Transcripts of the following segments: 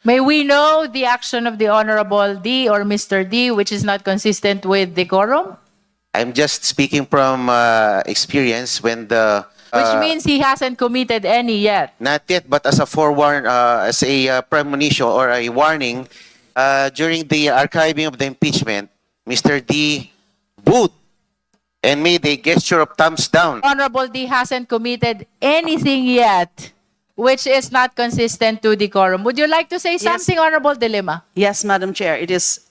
May we know the action of the Honorable D or Mr. D, which is not consistent with decorum? I'm just speaking from experience when the Which means he hasn't committed any yet. not yet, but as a forewarn, as a premonition or a warning, during the archiving of the impeachment, Mr. D booed and made a gesture of thumbs down. Honorable D hasn't committed anything yet, which is not consistent to decorum. Would you like to say something, Honorable De Lima? Yes, Madam Chair, it is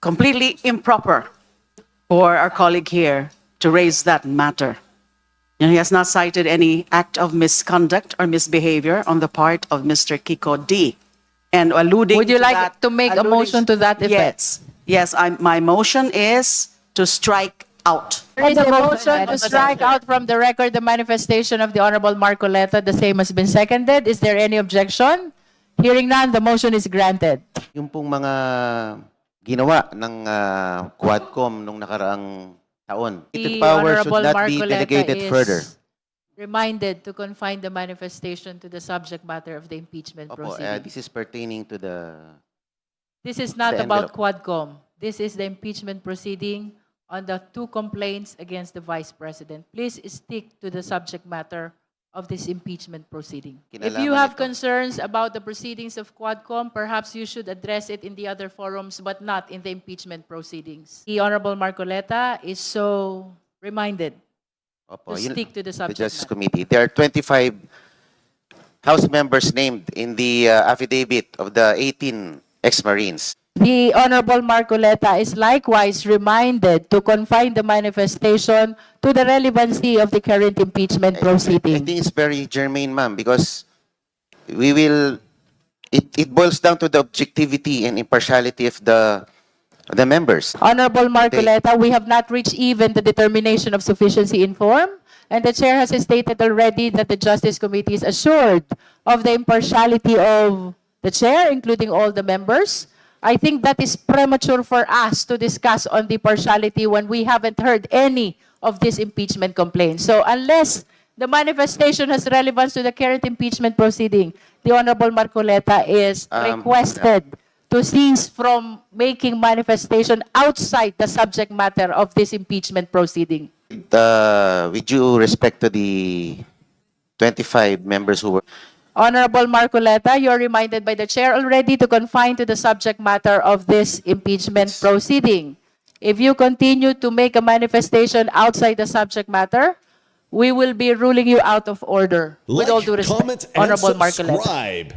completely improper for our colleague here to raise that matter. And he has not cited any act of misconduct or misbehavior on the part of Mr. Kiko D. And alluding Would you to like that, to make a motion to that effect? Yes, my motion is to strike out. There is a motion to strike out from the record the manifestation of the Honorable Marcoleta. The same has been seconded. Is there any objection? Hearing none, the motion is granted. Yung pong mga ginawa ng Quadcom nung nakaraang taon. The Power should Honorable not be Marcoleta delegated is further. reminded to confine the manifestation to the subject matter of the impeachment Opo, proceeding. this is pertaining to the... This is not the about envelope. Quadcom. This is the impeachment proceeding on the 2 complaints against the Vice President. Please stick to the subject matter of this impeachment proceeding. If you Kinalaman have ito. concerns about the proceedings of Quadcom, perhaps you should address it in the other forums, but not in the impeachment proceedings. The Honorable Marcoleta is so reminded Opo, to yun- stick to the the subject Justice matter. Committee. There are 25 House members named in the affidavit of the 18 ex-Marines. The Honorable Marcoleta is likewise reminded to confine the manifestation to the relevancy of the current impeachment I proceeding. think it's very germane, ma'am, because we will... It boils down to the objectivity and impartiality of the members. Honorable Marcoleta, we have not reached even the determination of sufficiency in form, and the chair has stated already that the Justice Committee is assured of the impartiality of the chair, including all the members. I think that is premature for us to discuss on the partiality when we haven't heard any of these impeachment complaints. So unless the manifestation has relevance to the current impeachment proceeding, the Honorable Marcoleta is requested to cease from making manifestation outside the subject matter of this impeachment proceeding. With due respect to the 25 members who were... Honorable Marcoleta, you are reminded by the chair already to confine to the subject matter of this impeachment proceeding. If you continue to make a manifestation outside the subject matter, we will be ruling you out of order. With all due respect, comment, and Honorable Marcoleta. subscribe.